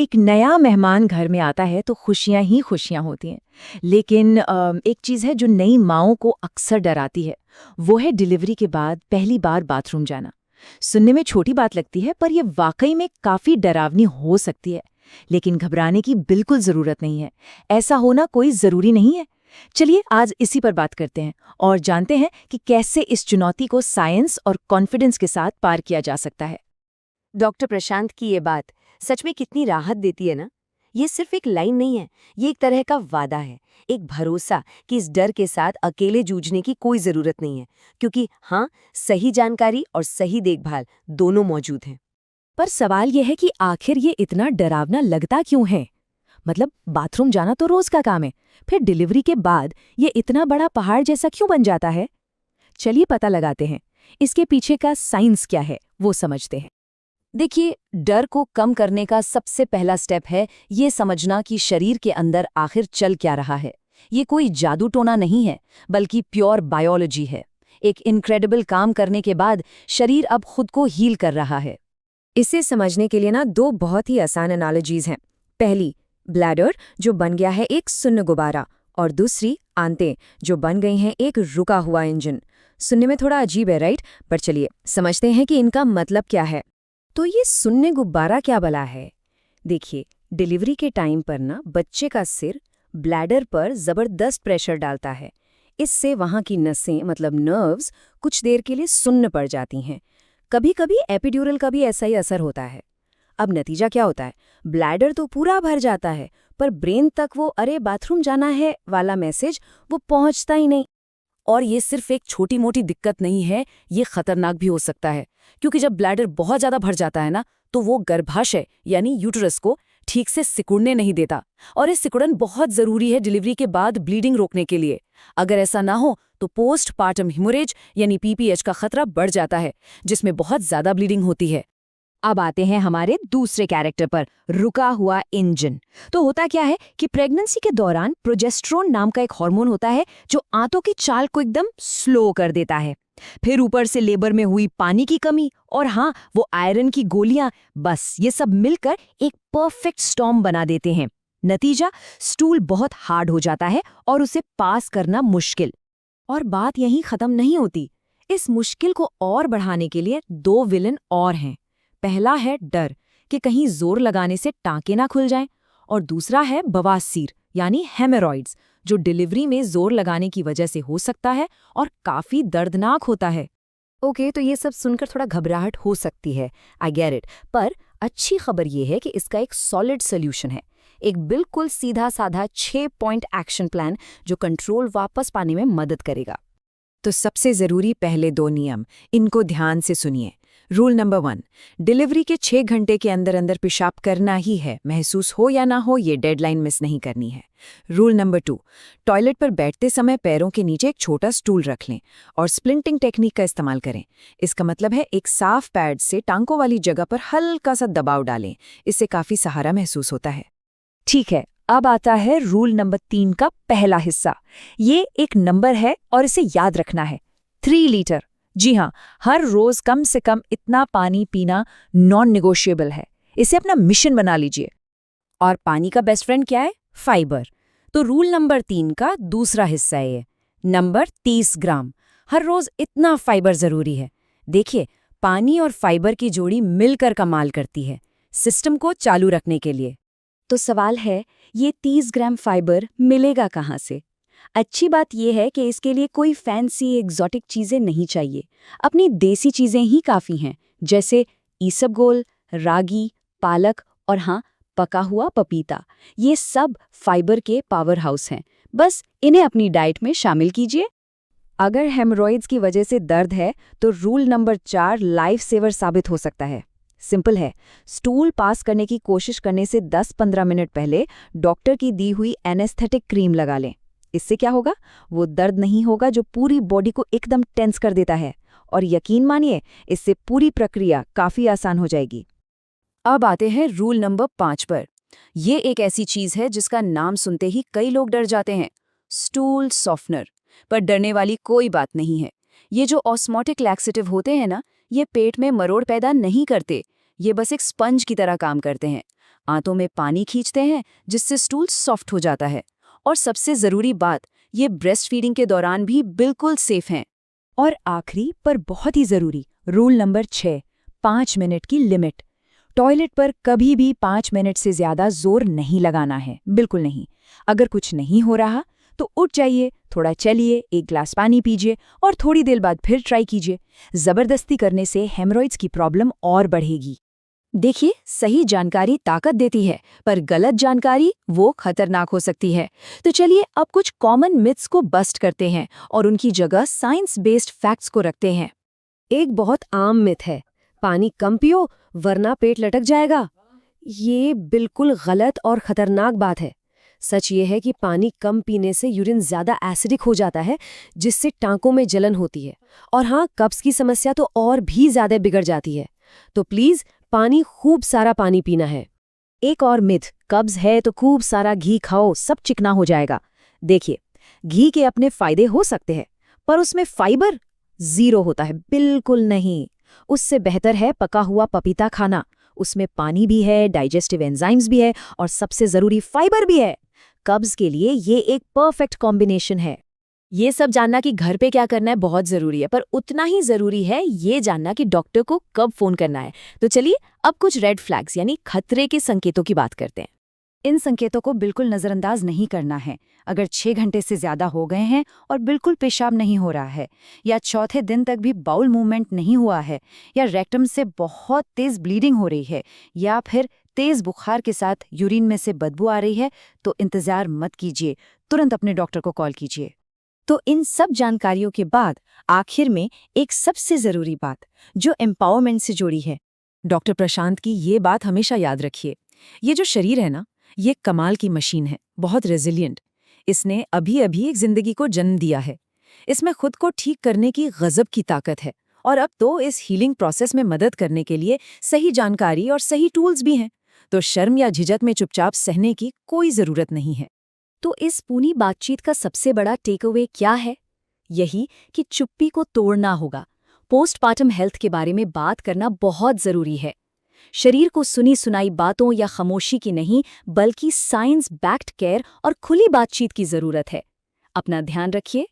एक नया मेहमान घर में आता है तो खुशियां ही खुशियां होती हैं। लेकिन एक चीज़ है जो नई माँओं को अक्सर डराती है। वो है डिलीवरी के बाद पहली बार बाथरूम जाना। सुनने में छोटी बात लगती है, पर यह वाकई में काफ़ी डरावनी हो सकती है। लेकिन घबराने की बिल्कुल ज़रूरत नहीं है। ऐसा होना कोई ज़रूरी नहीं है। चलिए आज इसी पर बात करते हैं और जानते हैं कि कैसे इस चुनौती को साइंस और कॉन्फिडेंस के साथ पार किया जा सकता है। डॉक्टर प्रशांत की ये बात सच में कितनी राहत देती है ना। ये सिर्फ एक लाइन नहीं है, ये एक तरह का वादा है, एक भरोसा कि इस डर के साथ अकेले जूझने की कोई जरूरत नहीं है, क्योंकि हाँ, सही जानकारी और सही देखभाल दोनों मौजूद हैं। पर सवाल यह है कि आखिर ये इतना डरावना लगता क्यों है। मतलब बाथरूम जाना तो रोज का काम है, फिर डिलीवरी के बाद ये इतना बड़ा पहाड़ जैसा क्यों बन जाता है। चलिए पता लगाते हैं, इसके पीछे का साइंस क्या है वो समझते हैं। देखिए, डर को कम करने का सबसे पहला स्टेप है ये समझना कि शरीर के अंदर आखिर चल क्या रहा है। ये कोई जादू टोना नहीं है, बल्कि प्योर बायोलॉजी है। एक इनक्रेडिबल काम करने के बाद शरीर अब खुद को हील कर रहा है। इसे समझने के लिए ना दो बहुत ही आसान एनालॉजीज हैं। पहली, ब्लैडर जो बन गया है एक सुन्न गुब्बारा, और दूसरी आंतें जो बन गई हैं एक रुका हुआ इंजन। सुनने में थोड़ा अजीब है, राइट? पर चलिए समझते हैं कि इनका मतलब क्या है। तो ये सुन्ने गुब्बारा क्या भला है? देखिए, डिलीवरी के टाइम पर ना बच्चे का सिर ब्लैडर पर जबरदस्त प्रेशर डालता है। इससे वहाँ की नसें मतलब नर्व्स कुछ देर के लिए सुन्न पड़ जाती हैं। कभी कभी एपिड्यूरल का भी ऐसा ही असर होता है। अब नतीजा क्या होता है? ब्लैडर तो पूरा भर जाता है, पर ब्रेन तक वो अरे बाथरूम जाना है वाला मैसेज वो पहुंचता ही नहीं। और ये सिर्फ एक छोटी मोटी दिक्कत नहीं है, ये खतरनाक भी हो सकता है, क्योंकि जब ब्लैडर बहुत ज्यादा भर जाता है ना, तो वो गर्भाशय यानी यूटरस को ठीक से सिकुड़ने नहीं देता। और ये सिकुड़न बहुत जरूरी है डिलीवरी के बाद ब्लीडिंग रोकने के लिए। अगर ऐसा ना हो तो पोस्टपार्टम हिमोरेज यानी पीपीएच का खतरा बढ़ जाता है, जिसमें बहुत ज्यादा ब्लीडिंग होती है। अब आते हैं हमारे दूसरे कैरेक्टर पर, रुका हुआ इंजन। तो होता क्या है कि प्रेगनेंसी के दौरान प्रोजेस्टेरोन नाम का एक हार्मोन होता है जो आंतों की चाल को एकदम स्लो कर देता है। फिर ऊपर से लेबर में हुई पानी की कमी और हाँ, वो आयरन की गोलियां, बस ये सब मिलकर एक परफेक्ट स्टॉर्म बना देते हैं। नतीजा, स्टूल बहुत हार्ड हो जाता है और उसे पास करना मुश्किल। और बात यहीं खत्म नहीं होती। इस मुश्किल को और बढ़ाने के लिए दो विलन और हैं। पहला है डर कि कहीं जोर लगाने से टांके ना खुल जाएं, और दूसरा है बवासीर यानी हेमोरॉइड्स, जो डिलीवरी में जोर लगाने की वजह से हो सकता है और काफी दर्दनाक होता है। ओके, तो ये सब सुनकर थोड़ा घबराहट हो सकती है, आई गेट इट। पर अच्छी खबर ये है कि इसका एक सॉलिड सोल्यूशन है। एक बिल्कुल सीधा साधा 6 पॉइंट एक्शन प्लान जो कंट्रोल वापस पाने में मदद करेगा। तो सबसे जरूरी पहले दो नियम, इनको ध्यान से सुनिए। रूल नंबर 1, डिलीवरी के 6 घंटे के अंदर अंदर पेशाब करना ही है, महसूस हो या ना हो, ये डेडलाइन मिस नहीं करनी है। रूल नंबर 2, टॉयलेट पर बैठते समय पैरों के नीचे एक छोटा स्टूल रख लें और स्प्लिंटिंग टेक्निक का इस्तेमाल करें। इसका मतलब है एक साफ पैड से टांकों वाली जगह पर हल्का सा दबाव डालें, इससे काफी सहारा महसूस होता है। ठीक है, अब आता है रूल नंबर 3 का पहला हिस्सा। ये एक नंबर है और इसे याद रखना है, 3 लीटर। जी हाँ, हर रोज कम से कम इतना पानी पीना नॉन निगोशिएबल है। इसे अपना मिशन बना लीजिए। और पानी का बेस्ट फ्रेंड क्या है? फाइबर। तो रूल नंबर 3 का दूसरा हिस्सा है ये, नंबर 30 ग्राम। हर रोज इतना फाइबर जरूरी है। देखिए, पानी और फाइबर की जोड़ी मिलकर कमाल करती है सिस्टम को चालू रखने के लिए। तो सवाल है, ये 30 ग्राम फाइबर मिलेगा कहाँ से? अच्छी बात यह है कि इसके लिए कोई फैंसी एग्जॉटिक चीज़ें नहीं चाहिए। अपनी देसी चीज़ें ही काफ़ी हैं, जैसे ईसबगोल, रागी, पालक और हाँ, पका हुआ पपीता। ये सब फाइबर के पावर हाउस हैं। बस इन्हें अपनी डाइट में शामिल कीजिए। अगर हेमरॉइड्स की वजह से दर्द है तो रूल नंबर 4 लाइफ सेवर साबित हो सकता है। सिंपल है, स्टूल पास करने की कोशिश करने से 10-15 मिनट पहले डॉक्टर की दी हुई एनेस्थेटिक क्रीम लगा लें। इससे क्या होगा? वो दर्द नहीं होगा जो पूरी बॉडी को एकदम टेंस कर देता है, और यकीन मानिए इससे पूरी प्रक्रिया काफ़ी आसान हो जाएगी। अब आते हैं रूल नंबर 5 पर। ये एक ऐसी चीज है जिसका नाम सुनते ही कई लोग डर जाते हैं, स्टूल सॉफ्टनर। पर डरने वाली कोई बात नहीं है। ये जो ऑस्मोटिक लैक्सेटिव होते हैं ना, ये पेट में मरोड़ पैदा नहीं करते। ये बस एक स्पंज की तरह काम करते हैं। आंतों में पानी खींचते हैं जिससे स्टूल सॉफ्ट हो जाता है। और सबसे ज़रूरी बात, ये ब्रेस्ट फीडिंग के दौरान भी बिल्कुल सेफ हैं। और आखिरी पर बहुत ही ज़रूरी रूल नंबर 6, 5 मिनट की लिमिट। टॉयलेट पर कभी भी 5 मिनट से ज़्यादा जोर नहीं लगाना है, बिल्कुल नहीं। अगर कुछ नहीं हो रहा तो उठ जाइए, थोड़ा चलिए, एक ग्लास पानी पीजिए और थोड़ी देर बाद फिर ट्राई कीजिए। ज़बरदस्ती करने से हेमरॉइड्स की प्रॉब्लम और बढ़ेगी। देखिए, सही जानकारी ताकत देती है, पर गलत जानकारी वो खतरनाक हो सकती है। तो चलिए अब कुछ कॉमन मिथ्स को बस्ट करते हैं और उनकी जगह साइंस बेस्ड फैक्ट्स को रखते हैं। एक बहुत आम मिथ है, पानी कम पियो वरना पेट लटक जाएगा। ये बिल्कुल गलत और खतरनाक बात है। सच ये है कि पानी कम पीने से यूरिन ज्यादा एसिडिक हो जाता है, जिससे टांकों में जलन होती है। और हाँ, कब्ज की समस्या तो और भी ज्यादा बिगड़ जाती है। तो प्लीज पानी, खूब सारा पानी पीना है। एक और मिथ, कब्ज है तो खूब सारा घी खाओ, सब चिकना हो जाएगा। देखिए, घी के अपने फायदे हो सकते हैं, पर उसमें फाइबर 0 होता है, बिल्कुल नहीं। उससे बेहतर है पका हुआ पपीता खाना। उसमें पानी भी है, डाइजेस्टिव एंजाइम्स भी है और सबसे जरूरी फाइबर भी है। कब्ज के लिए ये एक परफेक्ट कॉम्बिनेशन है। ये सब जानना कि घर पे क्या करना है बहुत ज़रूरी है, पर उतना ही ज़रूरी है ये जानना कि डॉक्टर को कब फ़ोन करना है। तो चलिए अब कुछ रेड फ्लैग्स यानी खतरे के संकेतों की बात करते हैं। इन संकेतों को बिल्कुल नज़रअंदाज नहीं करना है। अगर 6 घंटे से ज़्यादा हो गए हैं और बिल्कुल पेशाब नहीं हो रहा है, या चौथे दिन तक भी बाउल मूवमेंट नहीं हुआ है, या रेक्टम से बहुत तेज़ ब्लीडिंग हो रही है, या फिर तेज़ बुखार के साथ यूरिन में से बदबू आ रही है, तो इंतज़ार मत कीजिए, तुरंत अपने डॉक्टर को कॉल कीजिए। तो इन सब जानकारियों के बाद आखिर में एक सबसे ज़रूरी बात जो एम्पावरमेंट से जुड़ी है। डॉक्टर प्रशांत की ये बात हमेशा याद रखिए, ये जो शरीर है ना, ये कमाल की मशीन है, बहुत रेजिलिएंट। इसने अभी अभी एक जिंदगी को जन्म दिया है। इसमें खुद को ठीक करने की गजब की ताकत है। और अब तो इस हीलिंग प्रोसेस में मदद करने के लिए सही जानकारी और सही टूल्स भी हैं। तो शर्म या झिझक में चुपचाप सहने की कोई ज़रूरत नहीं है। तो इस पूरी बातचीत का सबसे बड़ा टेकअवे क्या है? यही कि चुप्पी को तोड़ना होगा। पोस्टपार्टम हेल्थ के बारे में बात करना बहुत ज़रूरी है। शरीर को सुनी सुनाई बातों या खामोशी की नहीं, बल्कि साइंस बैक्ड केयर और खुली बातचीत की ज़रूरत है। अपना ध्यान रखिए।